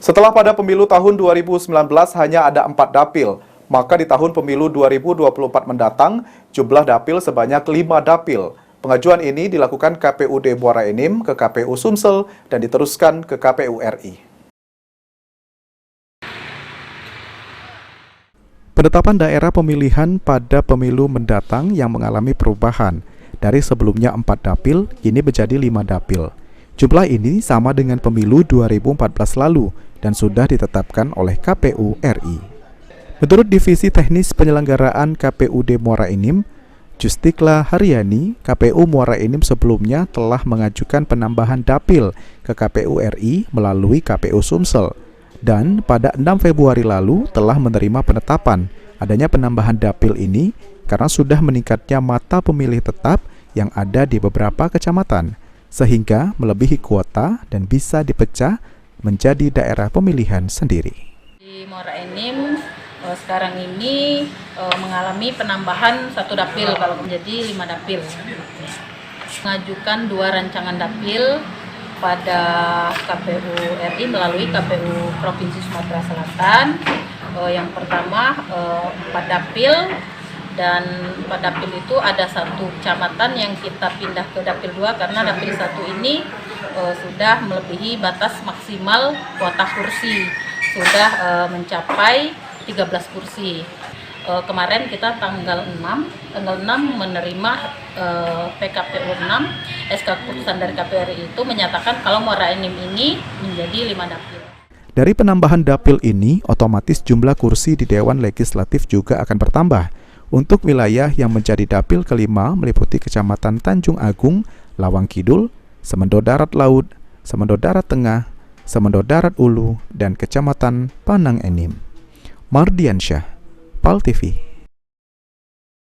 Setelah pada pemilu tahun 2019 hanya ada 4 dapil, maka di tahun pemilu 2024 mendatang, jumlah dapil sebanyak 5 dapil. Pengajuan ini dilakukan KPUD Muara Enim ke KPU Sumsel dan diteruskan ke KPU RI. Penetapan daerah pemilihan pada pemilu mendatang yang mengalami perubahan. Dari sebelumnya 4 dapil, kini menjadi 5 dapil. Jumlah ini sama dengan pemilu 2014 lalu dan sudah ditetapkan oleh KPU RI. Menurut Divisi Teknis Penyelenggaraan KPUD Muara Enim, Justikla Haryani, KPU Muara Enim sebelumnya telah mengajukan penambahan dapil ke KPU RI melalui KPU Sumsel dan pada 6 Februari lalu telah menerima penetapan adanya penambahan dapil ini karena sudah meningkatnya mata pemilih tetap yang ada di beberapa kecamatan, sehingga melebihi kuota dan bisa dipecah menjadi daerah pemilihan sendiri. Di Muara Enim sekarang ini mengalami penambahan 1 dapil kalau menjadi 5 dapil. Mengajukan 2 rancangan dapil pada KPU RI melalui KPU Provinsi Sumatera Selatan. Yang pertama 4 dapil. Dan pada dapil itu ada 1 kecamatan yang kita pindah ke dapil 2 karena dapil 1 ini sudah melebihi batas maksimal kuota kursi, sudah mencapai 13 kursi. Kemarin kita tanggal 6 menerima PKPU 6 SK keputusan dari KPU RI itu menyatakan kalau Muara Enim ini menjadi 5 dapil. Dari penambahan dapil ini, otomatis jumlah kursi di Dewan Legislatif juga akan bertambah. Untuk wilayah yang menjadi dapil kelima meliputi Kecamatan Tanjung Agung, Lawang Kidul, Semendo Darat Laut, Semendo Darat Tengah, Semendo Darat Ulu, dan Kecamatan Panang Enim. Mardiansyah, PAL TV.